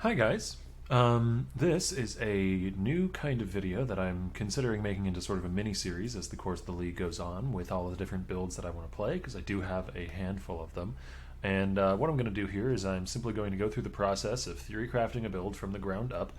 Hi guys. This is a new kind of video that I'm considering making into sort of a mini-series as the course of the league goes on with all of the different builds that I want to play, because I do have a handful of them. And what I'm going to do here is I'm simply going to go through the process of theory crafting a build from the ground up.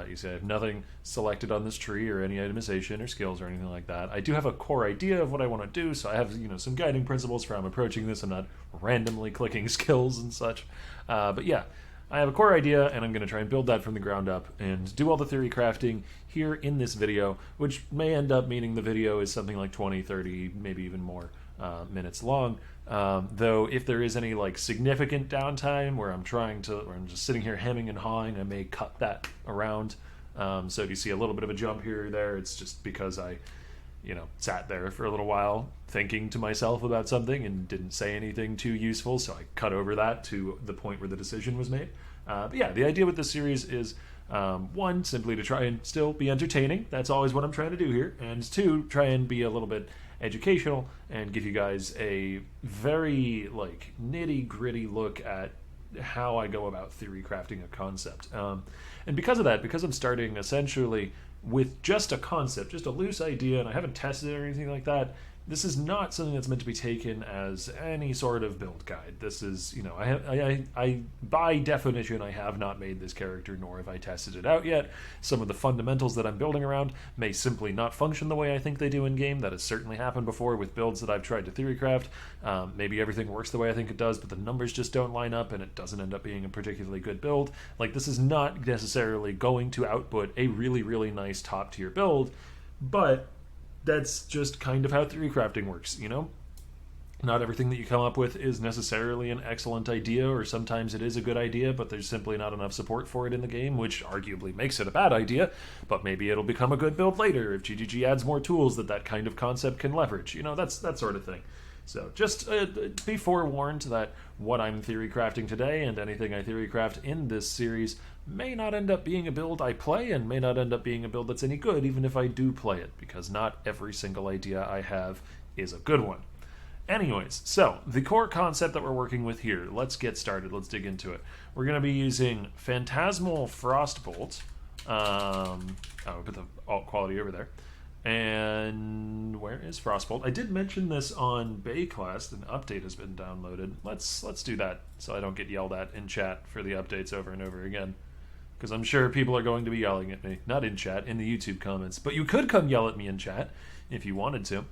You see I have nothing selected on this tree or any itemization or skills or anything like that. I do have a core idea of what I want to do, so I have some guiding principles for how I'm approaching this. I'm not randomly clicking skills and such. But yeah, I have a core idea, and I'm going to try and build that from the ground up and do all the theory crafting here in this video, which may end up meaning the video is something like 20, 30, maybe even more minutes long. Though if there is any like significant downtime where I'm just sitting here hemming and hawing, I may cut that around. So if you see a little bit of a jump here or there, it's just because I sat there for a little while thinking to myself about something and didn't say anything too useful, so I cut over that to the point where the decision was made. But yeah, the idea with this series is, one, simply to try and still be entertaining. That's always what I'm trying to do here. And two, try and be a little bit educational and give you guys a very nitty-gritty look at how I go about theory crafting a concept. And because of that, because I'm starting essentially with just a concept, just a loose idea, and I haven't tested it or anything like that, this is not something that's meant to be taken as any sort of build guide. This is, I by definition, I have not made this character, nor have I tested it out yet. Some of the fundamentals that I'm building around may simply not function the way I think they do in game. That has certainly happened before with builds that I've tried to theory craft. Maybe everything works the way I think it does, but the numbers just don't line up, and it doesn't end up being a particularly good build. This is not necessarily going to output a really, really nice top tier build, but that's just kind of how theory crafting works, Not everything that you come up with is necessarily an excellent idea, or sometimes it is a good idea, but there's simply not enough support for it in the game, which arguably makes it a bad idea, but maybe it'll become a good build later if GGG adds more tools that kind of concept can leverage. That's that sort of thing. So just be forewarned that what I'm theory crafting today and anything I theory craft in this series may not end up being a build I play, and may not end up being a build that's any good even if I do play it, because not every single idea I have is a good one. Anyways, so the core concept that we're working with here, let's get started. Let's dig into it. We're going to be using Phantasmal Frostbolt. I'll put the alt quality over there. And where is Frostbolt? I did mention this on Bayclast. An update has been downloaded. Let's do that so I don't get yelled at in chat for the updates over and over again, because I'm sure people are going to be yelling at me. Not in chat, in the YouTube comments. But you could come yell at me in chat if you wanted to.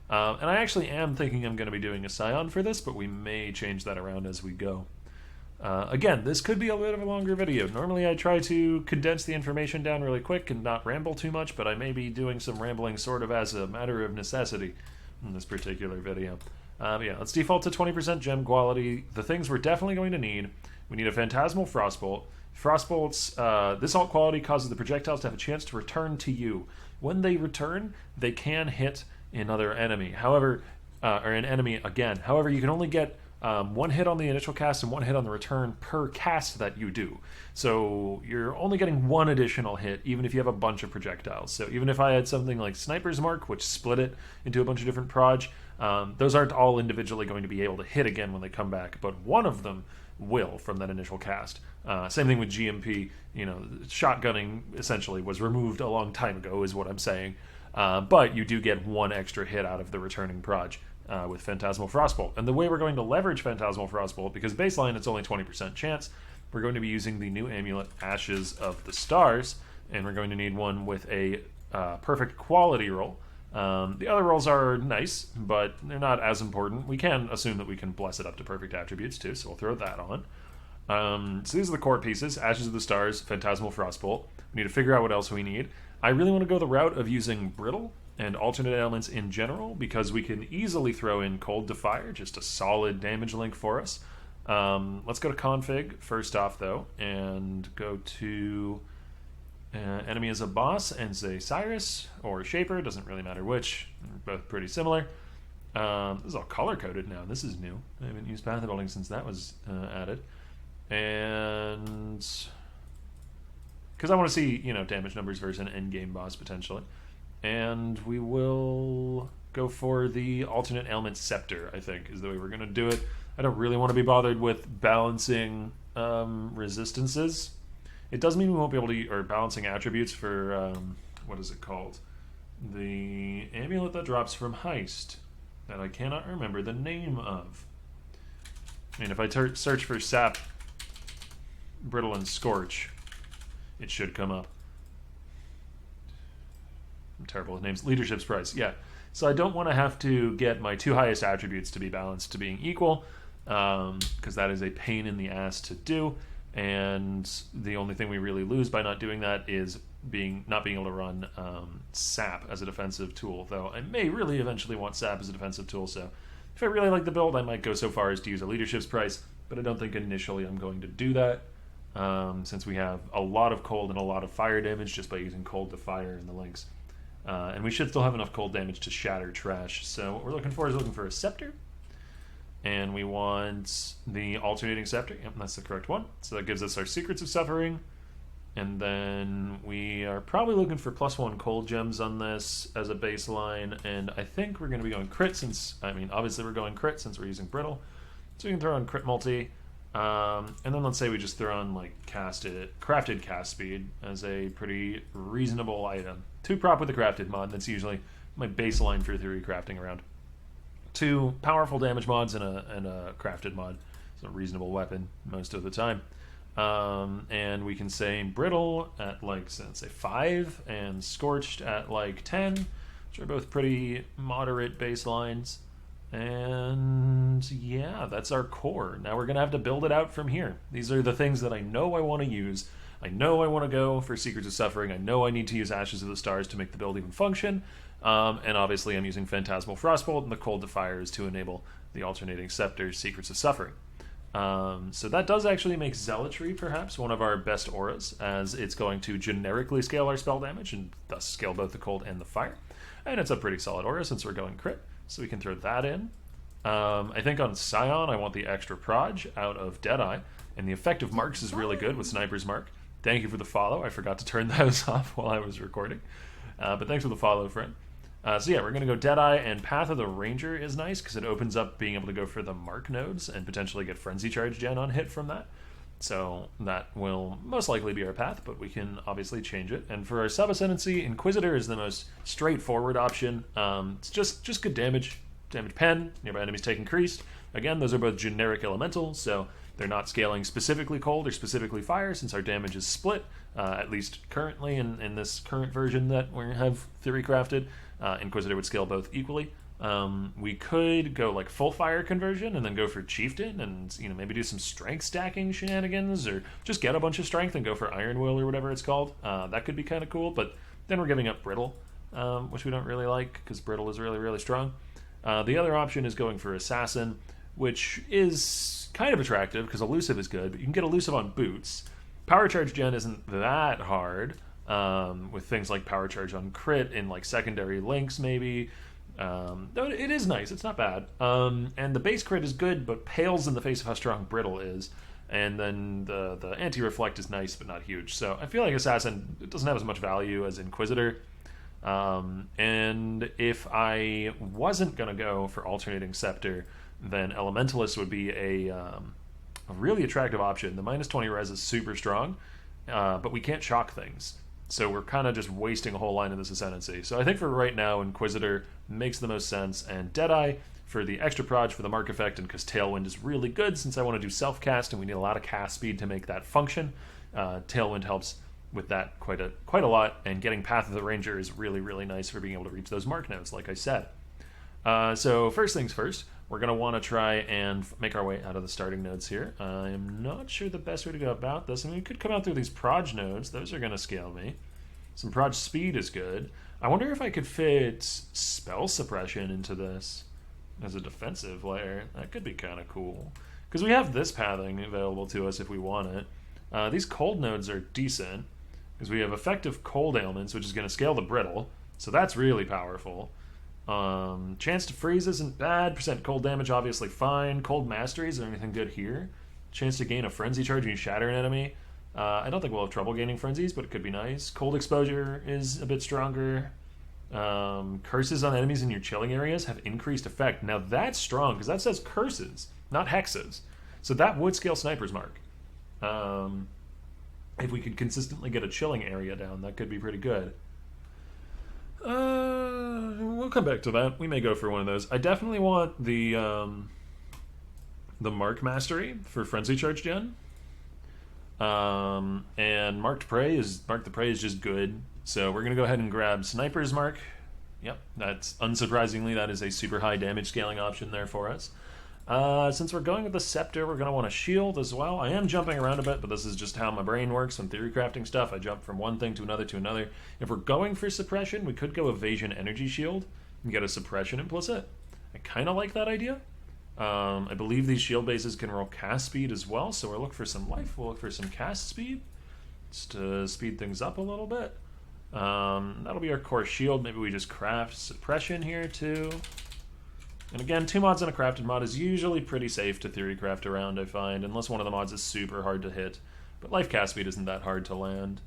And I actually am thinking I'm going to be doing a Scion for this, but we may change that around as we go. Again, this could be a bit of a longer video. Normally I try to condense the information down really quick and not ramble too much, but I may be doing some rambling sort of as a matter of necessity in this particular video. Yeah, let's default to 20% gem quality. The things we're definitely going to need: we need a Phantasmal Frostbolt. Frostbolt's, this alt quality causes the projectiles to have a chance to return to you. When they return, they can hit another enemy. However, or an enemy again. However, you can only get one hit on the initial cast and one hit on the return per cast that you do. So you're only getting one additional hit even if you have a bunch of projectiles. So even if I had something like Sniper's Mark, which split it into a bunch of different proj, those aren't all individually going to be able to hit again when they come back, but one of them will from that initial cast. Same thing with GMP. Shotgunning essentially was removed a long time ago is what I'm saying. But you do get one extra hit out of the returning proj with Phantasmal Frostbolt. And the way we're going to leverage Phantasmal Frostbolt, because baseline it's only 20% chance, we're going to be using the new amulet Ashes of the Stars, and we're going to need one with a perfect quality roll. The other rolls are nice, but they're not as important. We can assume that we can bless it up to perfect attributes too, so we'll throw that on. So these are the core pieces: Ashes of the Stars, Phantasmal Frostbolt. We need to figure out what else we need. I really want to go the route of using Brittle and alternate elements in general, because we can easily throw in Cold to Fire, just a solid damage link for us. Let's go to config first off though, and go to enemy as a boss and say Cyrus or Shaper, doesn't really matter which, they're both pretty similar. This is all color coded now. This is new. I haven't used path building since that was added. And because I want to see damage numbers versus an end game boss potentially. And we will go for the alternate element Scepter, I think, is the way we're going to do it. I don't really want to be bothered with balancing resistances. It does mean we won't be able to, or balancing attributes for, what is it called? The amulet that drops from Heist, that I cannot remember the name of. I mean, if I search for Sap, Brittle, and Scorch, it should come up. I'm terrible with names. Leadership's price, yeah. So I don't want to have to get my 2 highest attributes to be balanced to being equal, because that is a pain in the ass to do. And the only thing we really lose by not doing that is not being able to run Sap as a defensive tool, though I may really eventually want Sap as a defensive tool, so if I really like the build, I might go so far as to use a leadership's price, but I don't think initially I'm going to do that, since we have a lot of cold and a lot of fire damage just by using cold to fire in the links. And we should still have enough cold damage to shatter trash, so what we're looking for is a scepter. And we want the alternating scepter. Yep, that's the correct one. So that gives us our Secrets of Suffering. And then we are probably looking for +1 cold gems on this as a baseline. And I think we're going to be going crit since, I mean, obviously we're going crit since we're using Brittle. So we can throw on crit multi. And then let's say we just throw on like crafted cast speed as a pretty reasonable item. 2 prop with the crafted mod. That's usually my baseline for theory crafting around. 2 powerful damage mods and a crafted mod. It's a reasonable weapon most of the time. And we can say Brittle at like, say 5 and Scorched at like 10, which are both pretty moderate baselines. And yeah, that's our core. Now we're going to have to build it out from here. These are the things that I know I want to use. I know I want to go for Secrets of Suffering. I know I need to use Ashes of the Stars to make the build even function. And obviously I'm using Phantasmal Frostbolt and the Cold to Fires to enable the alternating scepter's Secrets of Suffering. So that does actually make Zealotry perhaps one of our best auras, as it's going to generically scale our spell damage and thus scale both the cold and the fire. And it's a pretty solid aura since we're going crit, so we can throw that in. I think on Scion I want the extra proj out of Deadeye, and the effective marks is really good with Sniper's Mark. Thank you for the follow. I forgot to turn those off while I was recording. But thanks for the follow, friend. So yeah, we're going to go Deadeye, and Path of the Ranger is nice because it opens up being able to go for the mark nodes and potentially get Frenzy Charge gen on hit from that. So that will most likely be our path, but we can obviously change it. And for our sub-ascendancy, Inquisitor is the most straightforward option. It's just good damage. Damage pen, nearby enemies take increased. Again, those are both generic elementals, so they're not scaling specifically cold or specifically fire since our damage is split, at least currently in this current version that we have theory crafted. Inquisitor would scale both equally. We could go like full fire conversion and then go for Chieftain and maybe do some strength stacking shenanigans, or just get a bunch of strength and go for Iron Will or whatever it's called. That could be kind of cool, but then we're giving up Brittle, which we don't really like because Brittle is really, really strong. The other option is going for Assassin, which is kind of attractive because Elusive is good, but you can get Elusive on boots. Power Charge gen isn't that hard, with things like Power Charge on crit in like secondary links maybe. Though it is nice, it's not bad. And the base crit is good, but pales in the face of how strong Brittle is. And then the anti-reflect is nice, but not huge. So I feel like Assassin doesn't have as much value as Inquisitor. And if I wasn't going to go for alternating scepter, then Elementalist would be a really attractive option. The -20 res is super strong, but we can't shock things. So we're kind of just wasting a whole line of this Ascendancy. So I think for right now, Inquisitor makes the most sense, and Deadeye for the extra proj for the mark effect, and because Tailwind is really good since I want to do self-cast and we need a lot of cast speed to make that function. Tailwind helps with that quite a lot, and getting Path of the Ranger is really, really nice for being able to reach those mark nodes, like I said. So first things first, we're going to want to try and make our way out of the starting nodes here. I'm not sure the best way to go about this. I mean, we could come out through these proj nodes. Those are going to scale me. Some proj speed is good. I wonder if I could fit spell suppression into this as a defensive layer. That could be kind of cool, because we have this pathing available to us if we want it. These cold nodes are decent because we have effective cold ailments, which is going to scale the brittle, so that's really powerful. Chance to freeze isn't bad. Percent cold damage, obviously fine. Cold mastery, is there anything good here? Chance to gain a frenzy charge when you shatter an enemy. I don't think we'll have trouble gaining frenzies, but it could be nice. Cold exposure is a bit stronger. Curses on enemies in your chilling areas have increased effect. Now that's strong, because that says curses, not hexes. So that would scale Sniper's Mark. If we could consistently get a chilling area down, that could be pretty good. We'll come back to that. We may go for one of those. I definitely want the Mark Mastery for Frenzy Charge Gen. And Mark the Prey is just good. So we're gonna go ahead and grab Sniper's Mark. Yep, that's unsurprisingly that is a super high damage scaling option there for us. Since we're going with the Scepter, we're going to want a shield as well. I am jumping around a bit, but this is just how my brain works when theory crafting stuff. I jump from one thing to another to another. If we're going for suppression, we could go Evasion Energy Shield and get a suppression implicit. I kind of like that idea. I believe these shield bases can roll cast speed as well, so we'll look for some life. We'll look for some cast speed just to speed things up a little bit. That'll be our core shield. Maybe we just craft suppression here too. And again, 2 mods and a crafted mod is usually pretty safe to theory craft around, I find, unless one of the mods is super hard to hit. But life cast speed isn't that hard to land.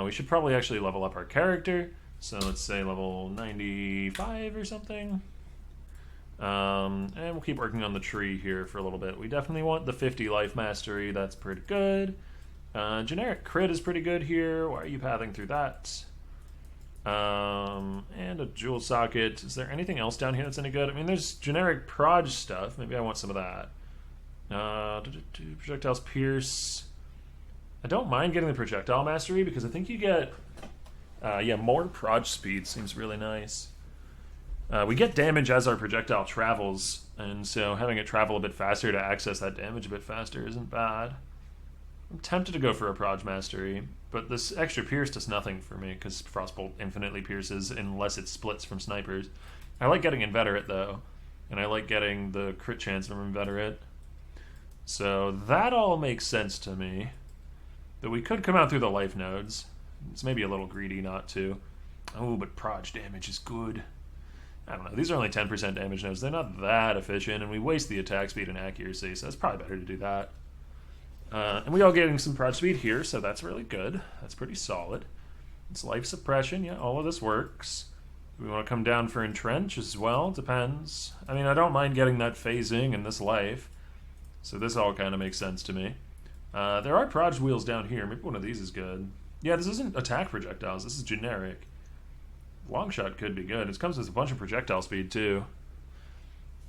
We should probably actually level up our character. So let's say level 95 or something. And we'll keep working on the tree here for a little bit. We definitely want the 50 life mastery. That's pretty good. Generic crit is pretty good here. Why are you pathing through that? And a jewel socket. Is there anything else down here that's any good? I mean, there's generic proj stuff. Maybe I want some of that. Projectiles pierce. I don't mind getting the projectile mastery because I think you get, more proj speed. Seems really nice. We get damage as our projectile travels, and so having it travel a bit faster to access that damage a bit faster isn't bad. I'm tempted to go for a proj mastery, but this extra pierce does nothing for me because Frostbolt infinitely pierces unless it splits from snipers. I like getting inveterate though, and I like getting the crit chance from inveterate. So that all makes sense to me. That we could come out through the life nodes. It's maybe a little greedy not to. Oh, but proj damage is good. I don't know. These are only 10% damage nodes. They're not that efficient, and we waste the attack speed and accuracy, so it's probably better to do that. And we are getting some proj speed here, so that's really good. That's pretty solid. It's life suppression. Yeah, all of this works. Do we want to come down for entrench as well? Depends. I mean, I don't mind getting that phasing and this life, so this all kind of makes sense to me. There are proj wheels down here. Maybe one of these is good. Yeah, this isn't attack projectiles. This is generic. Longshot could be good. It comes with a bunch of projectile speed, too.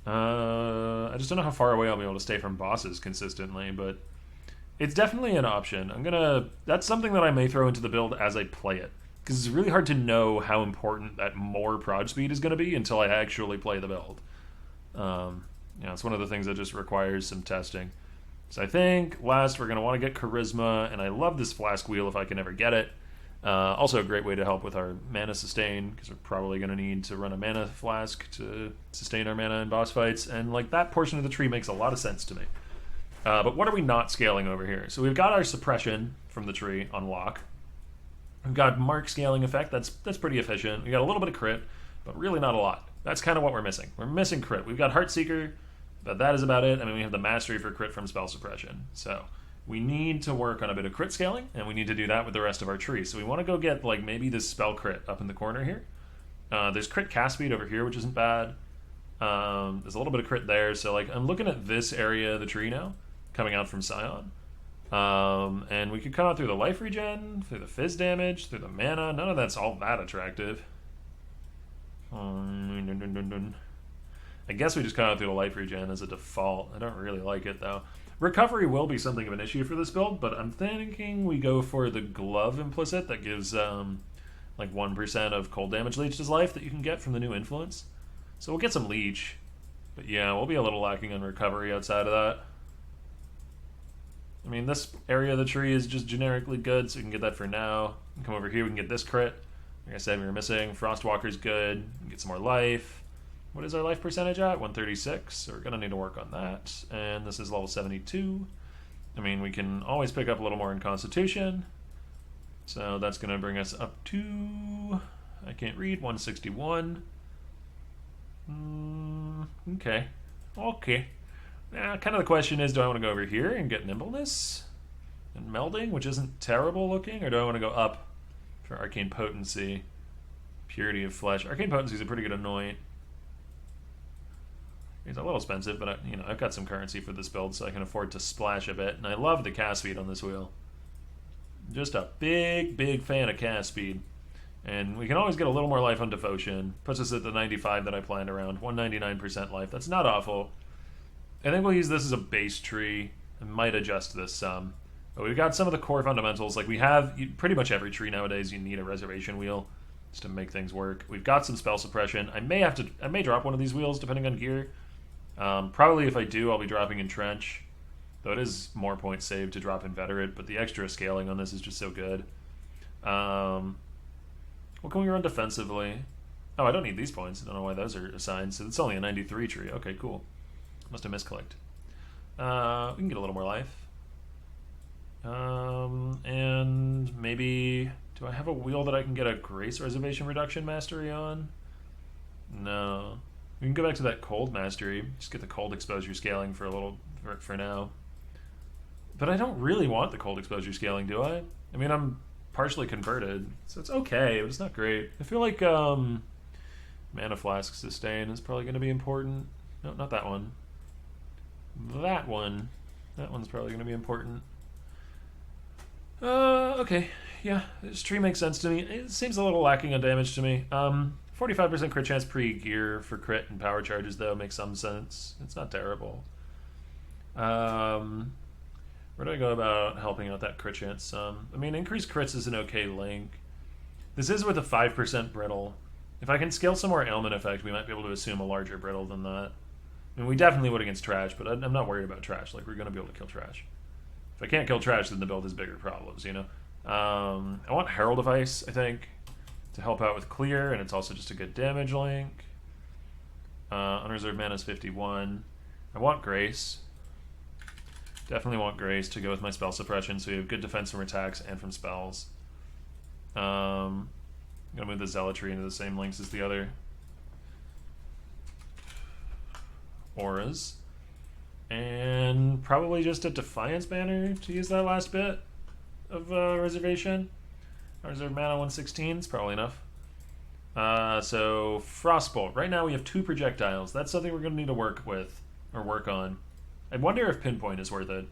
I just don't know how far away I'll be able to stay from bosses consistently, but it's definitely an option. That's something that I may throw into the build as I play it, because it's really hard to know how important that more proj speed is going to be until I actually play the build. It's one of the things that just requires some testing. So I think last we're going to want to get charisma, and I love this flask wheel if I can ever get it. Also a great way to help with our mana sustain, because we're probably going to need to run a mana flask to sustain our mana in boss fights, and like that portion of the tree makes a lot of sense to me. But what are we not scaling over here? So we've got our suppression from the tree on lock. We've got mark scaling effect. That's pretty efficient. We got a little bit of crit, but really not a lot. That's kind of what we're missing. We're missing crit. We've got Heartseeker, but that is about it. I mean, we have the mastery for crit from spell suppression. So we need to work on a bit of crit scaling, and we need to do that with the rest of our tree. So we want to go get like maybe this spell crit up in the corner here. There's crit cast speed over here, which isn't bad. There's a little bit of crit there. So like I'm looking at this area of the tree now, coming out from Scion. And we could come out through the life regen, through the fizz damage, through the mana. None of that's all that attractive. I guess we just come out through the life regen as a default. I don't really like it though. Recovery will be something of an issue for this build, but I'm thinking we go for the glove implicit that gives like 1% of cold damage leech to life that you can get from the new influence. So we'll get some leech, but yeah, we'll be a little lacking on recovery outside of that. I mean, this area of the tree is just generically good, so we can get that for now. We can come over here, we can get this crit. Like I said, we were missing. Frostwalker's good. We can get some more life. What is our life percentage at? 136, so we're going to need to work on that. And this is level 72. I mean, we can always pick up a little more in Constitution. So that's going to bring us up to, I can't read, 161. Okay. Now, kind of the question is, do I want to go over here and get nimbleness and melding, which isn't terrible looking, or do I want to go up for arcane potency, purity of flesh? Arcane potency is a pretty good anoint. It's a little expensive, but I've got some currency for this build, so I can afford to splash a bit. And I love the cast speed on this wheel. Just a big fan of cast speed. And we can always get a little more life on Devotion. Puts us at the 95 that I planned around. 199% life. That's not awful. I think we'll use this as a base tree. I might adjust this some. But we've got some of the core fundamentals. Like we have pretty much every tree nowadays, you need a reservation wheel just to make things work. We've got some spell suppression. I may drop one of these wheels depending on gear. Probably if I do, I'll be dropping Entrench. Though it is more points saved to drop Inveterate, but the extra scaling on this is just so good. What can we run defensively? Oh, I don't need these points. I don't know why those are assigned. So it's only a 93 tree. Okay, cool. Must have misclicked. We can get a little more life. And maybe... Do I have a wheel that I can get a Grace Reservation Reduction Mastery on? No. We can go back to that Cold Mastery. Just get the Cold Exposure Scaling for a little... for now. But I don't really want the Cold Exposure Scaling, do I? I mean, I'm partially converted, so it's okay, but it's not great. I feel like Mana Flask Sustain is probably going to be important. No, not that one. That one. That one's probably going to be important. Okay. Yeah, this tree makes sense to me. It seems a little lacking on damage to me. 45% crit chance pre-gear for crit and power charges, though, makes some sense. It's not terrible. Where do I go about helping out that crit chance some? I mean, increased crits is an okay link. This is with a 5% brittle. If I can scale some more ailment effect, we might be able to assume a larger brittle than that. I mean, we definitely would against trash, but I'm not worried about trash. Like, we're going to be able to kill trash. If I can't kill trash, then the build has bigger problems, you know? I want Herald of Ice, I think, to help out with clear, and it's also just a good damage link. Unreserved mana is 51. I want Grace. Definitely want Grace to go with my spell suppression, so we have good defense from attacks and from spells. I'm going to move the Zealotry into the same links as the other auras. And probably just a Defiance banner to use that last bit of reservation. Reserve mana 116 is probably enough. So Frostbolt. Right now we have 2 projectiles. That's something we're going to need to work with, or work on. I wonder if Pinpoint is worth it.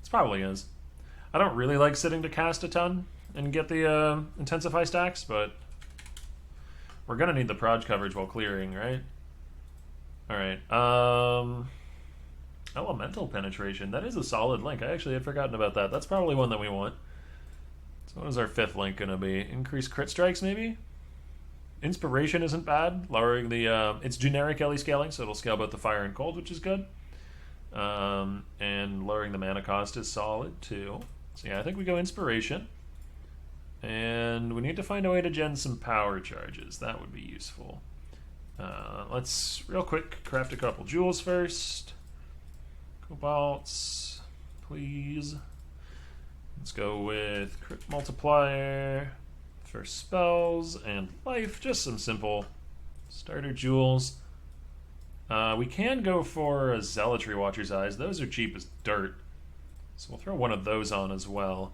It probably is. I don't really like sitting to cast a ton and get the Intensify stacks, but we're going to need the proj coverage while clearing, right? Alright. Elemental Penetration. That is a solid link. I actually had forgotten about that. That's probably one that we want. So what is our 5th link going to be? Increased crit strikes, maybe? Inspiration isn't bad. Lowering the... it's generic LE scaling, so it'll scale both the fire and cold, which is good. And lowering the mana cost is solid, too. So yeah, I think we go Inspiration. And we need to find a way to gen some power charges. That would be useful. Let's, real quick, craft a couple jewels first. Cobalts, please. Let's go with Crit Multiplier for spells and life. Just some simple starter jewels. We can go for a Zealotry Watcher's Eyes. Those are cheap as dirt. So we'll throw one of those on as well.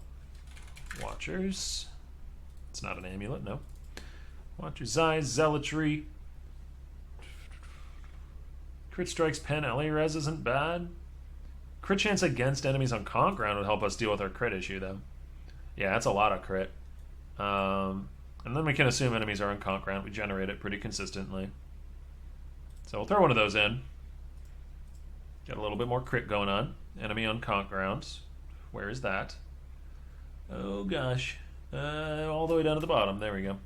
Watchers. It's not an amulet, no. Watcher's Eyes, Zealotry. Crit Strikes Pen LA Res isn't bad. Crit chance against enemies on Conk Ground would help us deal with our crit issue, though. Yeah, that's a lot of crit. And then we can assume enemies are on Conk Ground. We generate it pretty consistently. So we'll throw one of those in. Get a little bit more crit going on. Enemy on Conk Ground. Where is that? Oh, gosh. All the way down to the bottom. There we go.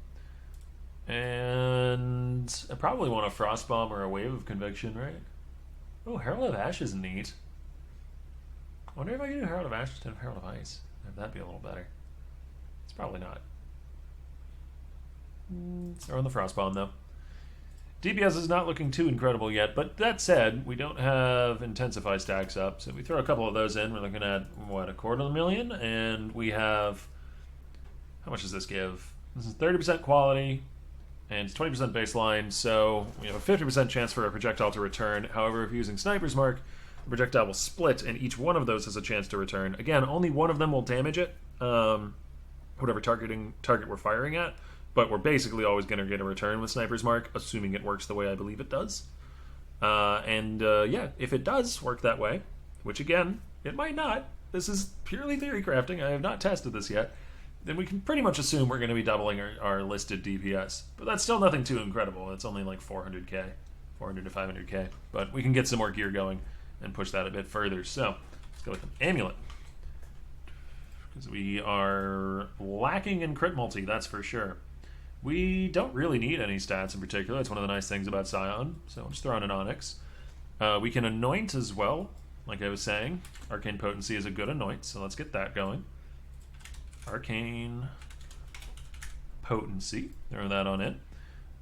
And I probably want a Frost Bomb or a Wave of Conviction, right? Oh, Herald of Ash is neat. I wonder if I can do Herald of Ash instead of Herald of Ice. That'd be a little better. It's probably not. Throw in the Frost Bomb, though. DPS is not looking too incredible yet, but that said, we don't have Intensify stacks up, so if we throw a couple of those in, we're looking at, what, 250,000? And we have... How much does this give? This is 30% quality, and it's 20% baseline, so we have a 50% chance for a projectile to return. However, if you're using Sniper's Mark, the projectile will split, and each one of those has a chance to return. Again, only one of them will damage it, whatever target we're firing at, but we're basically always going to get a return with Sniper's Mark, assuming it works the way I believe it does. Yeah, if it does work that way, which again, it might not, this is purely theory crafting. I have not tested this yet. Then we can pretty much assume we're going to be doubling our listed DPS. But that's still nothing too incredible. It's only like 400k, 400 to 500k. But we can get some more gear going and push that a bit further. So let's go with an amulet. Because we are lacking in crit multi, that's for sure. We don't really need any stats in particular. It's one of the nice things about Scion. So I'll just throw on an Onyx. We can anoint as well, like I was saying. Arcane Potency is a good anoint, so let's get that going. Arcane Potency, throw that on in.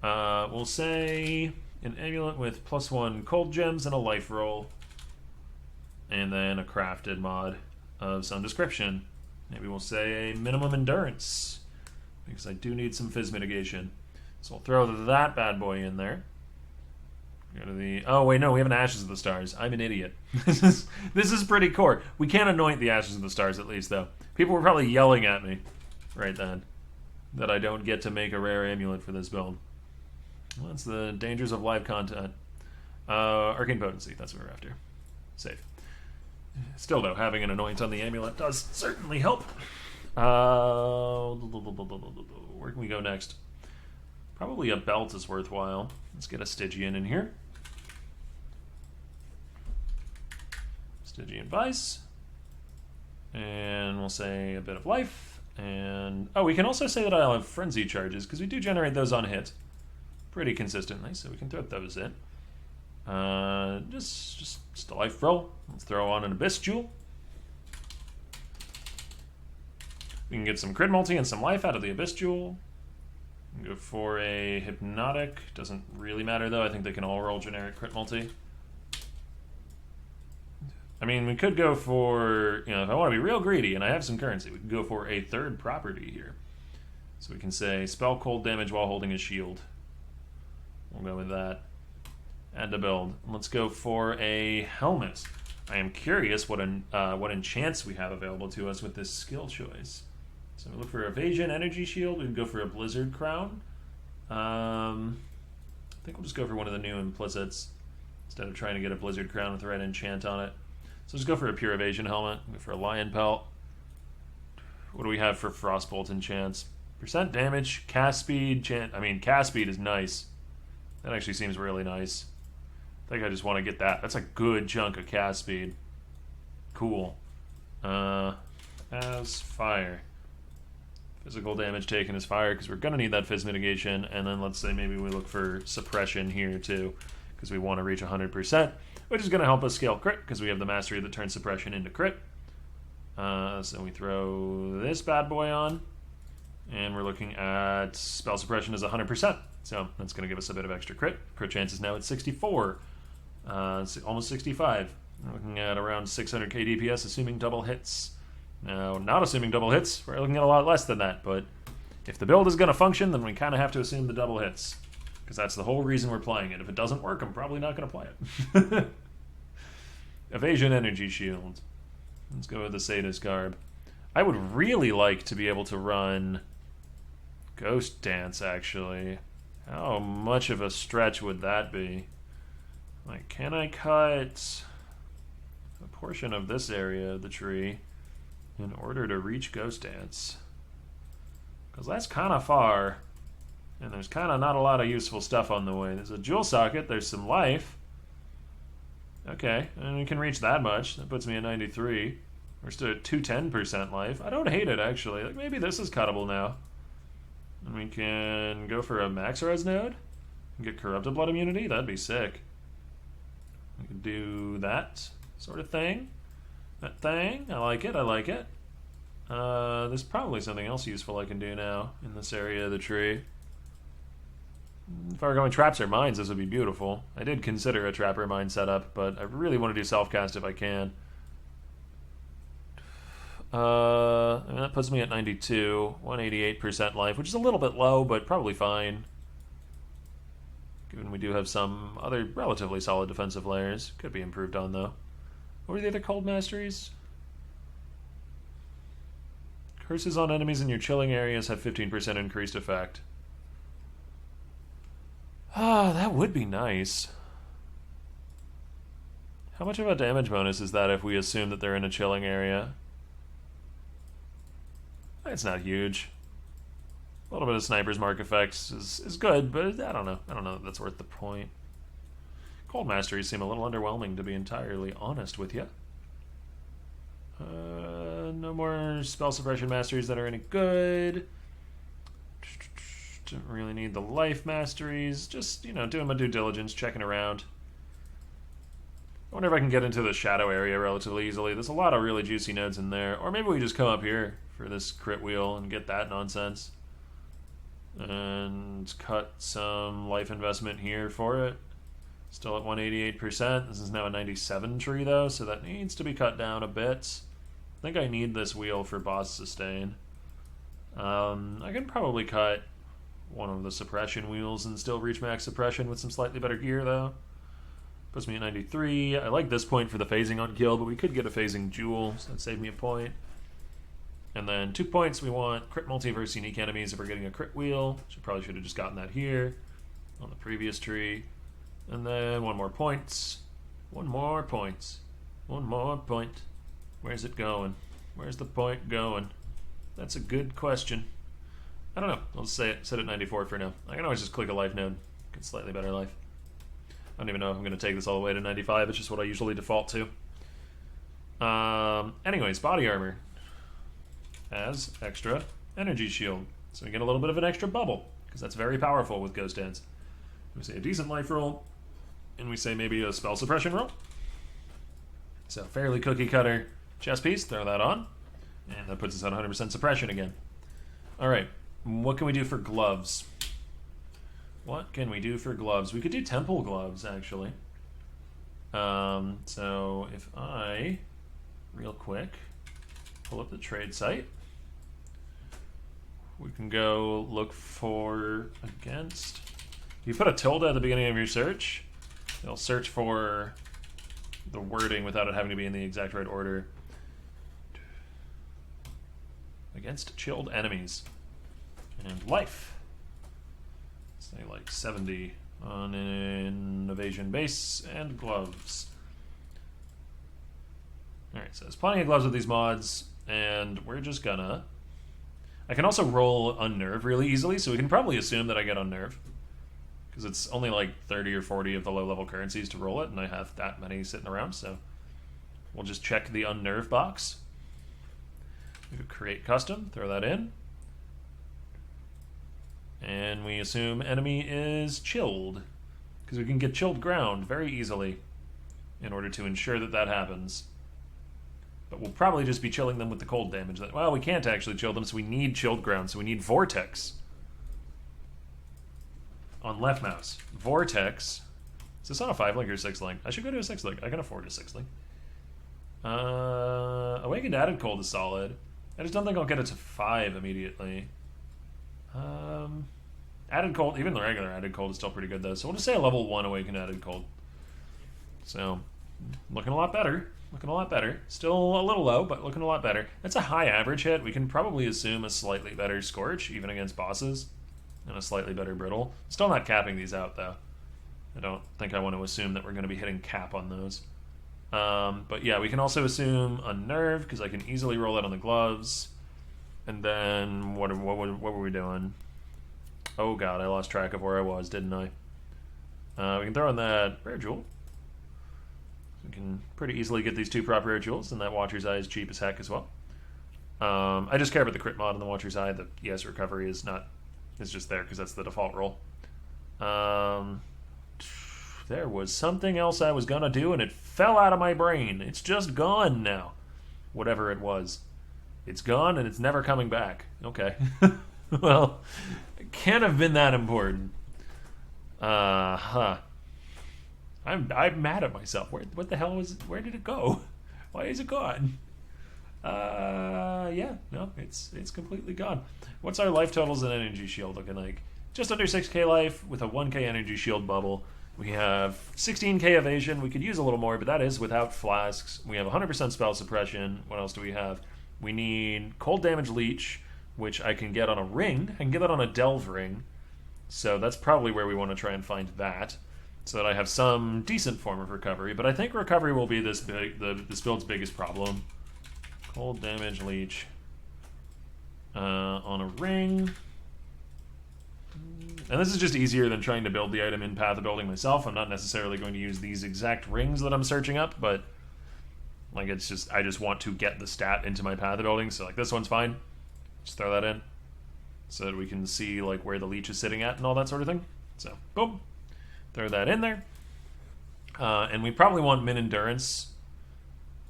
We'll say an amulet with +1 cold gems and a life roll. And then a crafted mod of some description. Maybe we'll say a minimum endurance, because I do need some phys mitigation. So we'll throw that bad boy in there. Go to the... Oh, wait, no, we have an Ashes of the Stars. I'm an idiot. This is pretty core. We can't anoint the Ashes of the Stars, at least, though. People were probably yelling at me right then that I don't get to make a rare amulet for this build. Well, that's the dangers of live content. Arcane Potency, that's what we're after. Safe. Still, though, having an anoint on the amulet does certainly help. Where can we go next? Probably a belt is worthwhile. Let's get a Stygian in here. Stygian Vice. And we'll say a bit of life. And oh, we can also say that I'll have frenzy charges, because we do generate those on hit pretty consistently, so we can throw those in. Just a life roll. Let's throw on an Abyss Jewel. We can get some crit multi and some life out of the Abyss Jewel. We can go for a Hypnotic. Doesn't really matter though. I think they can all roll generic crit multi. I mean, we could go for, if I want to be real greedy and I have some currency, we can go for a third property here. So we can say spell cold damage while holding a shield. We'll go with that. Add to build. Let's go for a helmet. I am curious what enchants we have available to us with this skill choice. So we look for evasion, energy shield. We can go for a blizzard crown. I think we'll just go for one of the new implicits instead of trying to get a blizzard crown with the right enchant on it. So just go for a pure evasion helmet. Go for a lion pelt. What do we have for Frostbolt enchants? Percent damage, cast speed, cast speed is nice. That actually seems really nice. I think I just want to get that. That's a good chunk of cast speed. Cool. As fire. Physical damage taken as fire, because we're going to need that phys mitigation. And then let's say maybe we look for suppression here too, because we want to reach 100%, which is going to help us scale crit, because we have the mastery that turns suppression into crit. So we throw this bad boy on, and we're looking at spell suppression is 100%. So that's going to give us a bit of extra crit. Crit chance is now at 64. It's almost 65. We're looking at around 600k DPS, assuming double hits. Now, not assuming double hits, we're looking at a lot less than that, but if the build is going to function, then we kind of have to assume the double hits, because that's the whole reason we're playing it. If it doesn't work, I'm probably not going to play it. Evasion Energy Shield. Let's go with the Sadist Garb. I would really like to be able to run Ghost Dance, actually. How much of a stretch would that be? Like, can I cut a portion of this area of the tree in order to reach Ghost Dance? Because that's kind of far, and there's kind of not a lot of useful stuff on the way. There's a jewel socket, there's some life. Okay, and we can reach that much. That puts me at 93. We're still at 210% life. I don't hate it, actually. Like, maybe this is cuttable now. And we can go for a max res node and get corrupted blood immunity. That'd be sick. We could do that sort of thing. That thing. I like it. I like it. There's probably something else useful I can do now in this area of the tree. If I were going traps or mines, this would be beautiful. I did consider a trap or mine setup, but I really want to do self-cast if I can. That puts me at 92, 188% life, which is a little bit low, but probably fine. Given we do have some other relatively solid defensive layers. Could be improved on, though. What were the other cold masteries? Curses on enemies in your chilling areas have 15% increased effect. Ah, that would be nice. How much of a damage bonus is that if we assume that they're in a chilling area? It's not huge. A little bit of Sniper's Mark effects is good, but I don't know. I don't know if that's worth the point. Cold Masteries seem a little underwhelming, to be entirely honest with you. No more Spell Suppression Masteries that are any good. Don't really need the Life Masteries. Just, you know, doing my due diligence, checking around. I wonder if I can get into the Shadow area relatively easily. There's a lot of really juicy nodes in there. Or maybe we just come up here for this crit wheel and get that nonsense. And cut some life investment here for it. Still at 188%. This is now a 97 tree though, so that needs to be cut down a bit. I think I need this wheel for boss sustain. I can probably cut one of the suppression wheels and still reach max suppression with some slightly better gear though. Puts me at 93. I like this point for the phasing on kill, but we could get a phasing jewel, so that'd save me a point. And then 2 points, we want crit multiverse unique enemies if we're getting a crit wheel. Probably should have just gotten that here on the previous tree. And then 1 more points. 1 more points. 1 more point. Where's it going? Where's the point going? That's a good question. I don't know. I'll just say it. Set it at 94 for now. I can always just click a life node. Get slightly better life. I don't even know if I'm going to take this all the way to 95. It's just what I usually default to. Anyways, body armor has extra energy shield. So we get a little bit of an extra bubble, because that's very powerful with Ghost Dance. We say a decent life roll, and we say maybe a spell suppression roll. So fairly cookie cutter chest piece, throw that on, and that puts us at 100% suppression again. Alright, what can we do for gloves? What can we do for gloves? We could do temple gloves, actually. So if I, real quick, pull up the trade site, we can go look for against. You put a tilde at the beginning of your search, it'll search for the wording without it having to be in the exact right order. Against chilled enemies. And life. Say like 70 on an evasion base and gloves. Alright, so there's plenty of gloves with these mods, and we're just gonna... I can also roll Unnerve really easily, so we can probably assume that I get Unnerve. Because it's only like 30 or 40 of the low-level currencies to roll it, and I have that many sitting around, so... We'll just check the Unnerve box. We could create custom, throw that in. And we assume enemy is chilled, because we can get chilled ground very easily in order to ensure that that happens. But we'll probably just be chilling them with the cold damage. Well, we can't actually chill them, so we need chilled ground, so we need Vortex. On left mouse. Vortex. Is this on a 5-link or 6-link? I should go to a 6-link. I can afford a 6-link. Awakened Added Cold is solid. I just don't think I'll get it to 5 immediately. Added Cold, even the regular Added Cold is still pretty good though. So we'll just say a level 1 Awakened Added Cold. So, looking a lot better. Looking a lot better. Still a little low, but looking a lot better. That's a high average hit. We can probably assume a slightly better Scorch, even against bosses. And a slightly better Brittle. Still not capping these out though. I don't think I want to assume that we're going to be hitting cap on those. But yeah, we can also assume Unnerve, because I can easily roll that on the gloves. And then, what were we doing? Oh god, I lost track of where I was, didn't I? We can throw in that Rare Jewel. We can pretty easily get these 2 prop Rare Jewels, and that Watcher's Eye is cheap as heck as well. I just care about the crit mod on the Watcher's Eye. The ES recovery is just there, because that's the default roll. There was something else I was gonna do, and it fell out of my brain. It's just gone now. Whatever it was. It's gone, and it's never coming back. Okay. Well, it can't have been that important. I'm mad at myself. What the hell was... Where did it go? Why is it gone? Yeah. No, it's completely gone. What's our life totals and energy shield looking like? Just under 6k life with a 1k energy shield bubble. We have 16k evasion. We could use a little more, but that is without flasks. We have 100% spell suppression. What else do we have? We need cold damage leech, which I can get on a ring. I can get that on a delve ring. So that's probably where we want to try and find that. so that I have some decent form of recovery. But I think recovery will be this build's biggest problem. Cold damage leech on a ring. And this is just easier than trying to build the item in Path of Building myself. I'm not necessarily going to use these exact rings that I'm searching up, but like it's just, I just want to get the stat into my Path of Building. So like this one's fine. Just throw that in so that we can see like where the leech is sitting at and all that sort of thing. So boom, throw that in there. And we probably want min endurance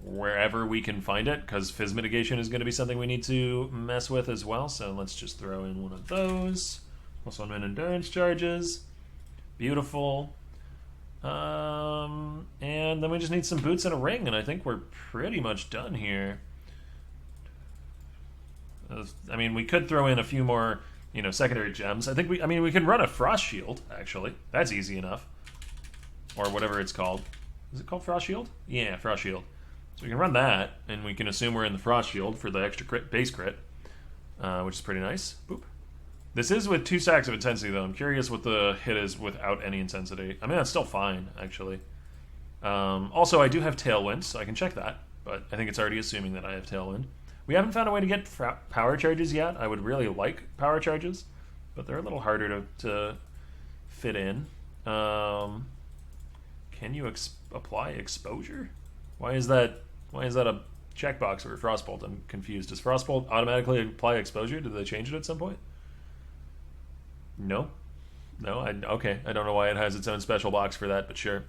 wherever we can find it, because fizz mitigation is going to be something we need to mess with as well. So let's just throw in one of those. Also on min endurance charges. Beautiful. And then we just need some boots and a ring, and I think we're pretty much done here. I mean, we could throw in a few more, you know, secondary gems. I think we can run a frost shield, actually. That's easy enough. Or whatever it's called. Is it called frost shield? Yeah, frost shield. So we can run that, and we can assume we're in the frost shield for the extra crit, base crit, which is pretty nice. Boop. This is with 2 stacks of intensity, though. I'm curious what the hit is without any intensity. I mean, that's still fine, actually. Also, I do have Tailwind, so I can check that, but I think it's already assuming that I have Tailwind. We haven't found a way to get power charges yet. I would really like power charges, but they're a little harder to fit in. Can you apply exposure? Why is that a checkbox for Frostbolt? I'm confused. Does Frostbolt automatically apply exposure? Did they change it at some point? No. Okay. I don't know why it has its own special box for that, but sure.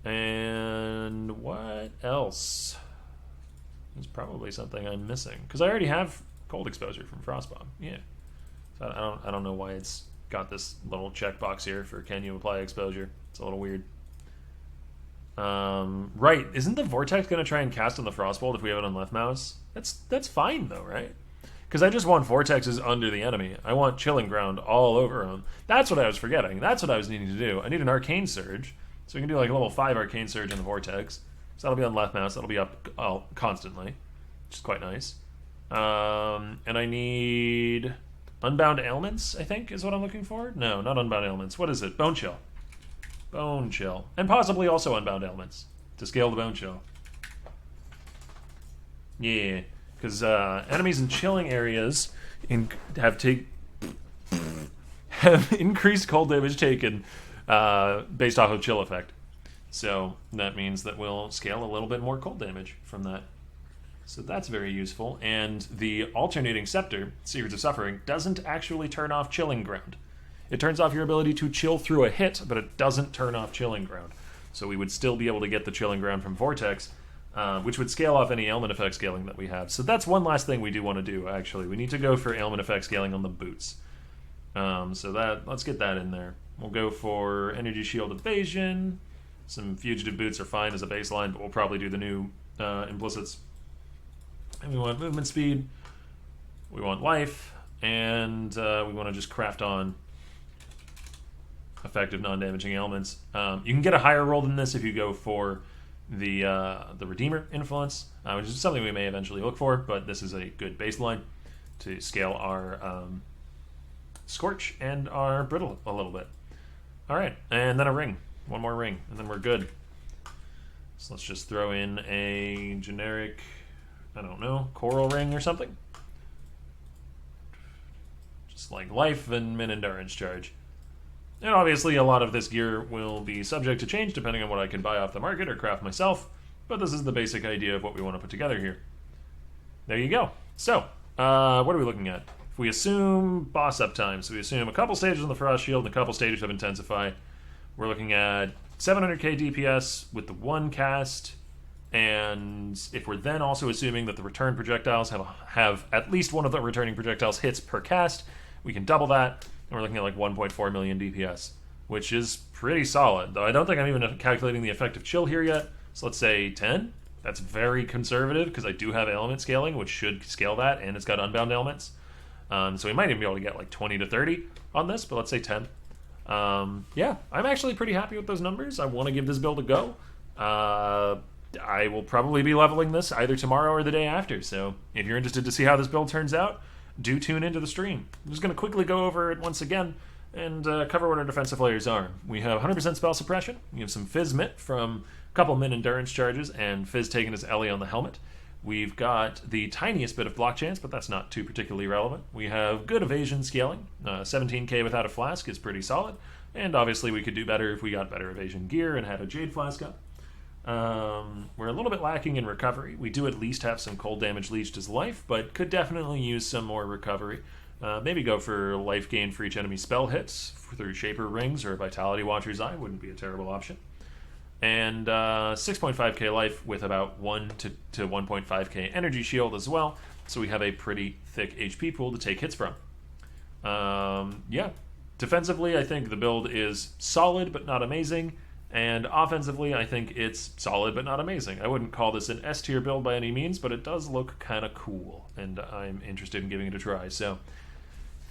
And what else? There's probably something I'm missing, because I already have cold exposure from Frostbomb. Yeah. So I don't know why it's got this little checkbox here for can you apply exposure. It's a little weird. Right. Isn't the Vortex going to try and cast on the Frostbolt if we have it on left mouse? That's fine though, right? Because I just want Vortexes under the enemy. I want Chilling Ground all over them. That's what I was forgetting. That's what I was needing to do. I need an Arcane Surge. So we can do like a level 5 Arcane Surge on the Vortex. So that'll be on left mouse. That'll be up constantly, which is quite nice. And I need Unbound Ailments, I think, is what I'm looking for. No, not Unbound Ailments. What is it? Bone Chill. Bone Chill. And possibly also Unbound Ailments to scale the Bone Chill. Yeah. Because enemies in chilling areas have increased cold damage taken based off of chill effect. So that means that we'll scale a little bit more cold damage from that. So that's very useful. And the alternating scepter, Secrets of Suffering, doesn't actually turn off Chilling Ground. It turns off your ability to chill through a hit, but it doesn't turn off Chilling Ground. So we would still be able to get the Chilling Ground from Vortex, which would scale off any ailment effect scaling that we have. So that's one last thing we do want to do, actually. We need to go for ailment effect scaling on the boots. So let's get that in there. We'll go for Energy Shield Evasion. Some Fugitive Boots are fine as a baseline, but we'll probably do the new implicits. And we want movement speed. We want life. And we want to just craft on effective non-damaging ailments. You can get a higher roll than this if you go for the Redeemer influence, which is something we may eventually look for, but this is a good baseline to scale our Scorch and our Brittle a little bit. Alright, and then a ring. One more ring, and then we're good. So let's just throw in a generic, I don't know, coral ring or something. Just like life and min endurance charge. And obviously a lot of this gear will be subject to change depending on what I can buy off the market or craft myself, but this is the basic idea of what we want to put together here. There you go. So, what are we looking at? If we assume boss uptime, so we assume a couple stages on the Frost Shield and a couple stages of Intensify, we're looking at 700k DPS with the one cast, and if we're then also assuming that the return projectiles have at least one of the returning projectiles hits per cast, we can double that, and we're looking at like 1.4 million DPS, which is pretty solid, though I don't think I'm even calculating the effective chill here yet, so let's say 10. That's very conservative, because I do have element scaling, which should scale that, and it's got unbound elements. So we might even be able to get like 20 to 30 on this, but let's say 10. Yeah, I'm actually pretty happy with those numbers. I want to give this build a go. I will probably be leveling this either tomorrow or the day after, so if you're interested to see how this build turns out, do tune into the stream. I'm just going to quickly go over it once again. and cover what our defensive players are. We have 100% spell suppression. We have some Fizz Mitt from a couple min endurance charges, and Fizz taking his Ellie on the helmet. We've got the tiniest bit of block chance, but that's not too particularly relevant. We have good evasion scaling. 17k without a flask is pretty solid, and obviously we could do better if we got better evasion gear and had a Jade Flask up. We're a little bit lacking in recovery. We do at least have some cold damage leached as life, but could definitely use some more recovery. Maybe go for life gain for each enemy spell hits through Shaper Rings or Vitality Watcher's Eye wouldn't be a terrible option. And 6.5k life with about 1 to 1.5k energy shield as well, so we have a pretty thick HP pool to take hits from. Yeah, defensively I think the build is solid but not amazing, and offensively I think it's solid but not amazing. I wouldn't call this an S tier build by any means, but it does look kind of cool, and I'm interested in giving it a try. So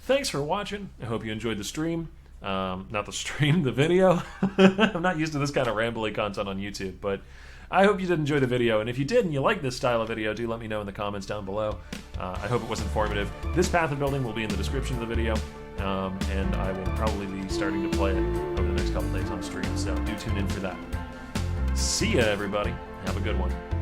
thanks for watching. I hope you enjoyed the stream. Not the stream, the video. I'm not used to this kind of rambly content on YouTube, but I hope you did enjoy the video, and if you did and you like this style of video, do let me know in the comments down below. I hope it was informative. This path of building will be in the description of the video, and I will probably be starting to play it over the next couple days on stream, so do tune in for that. See ya, everybody. Have a good one.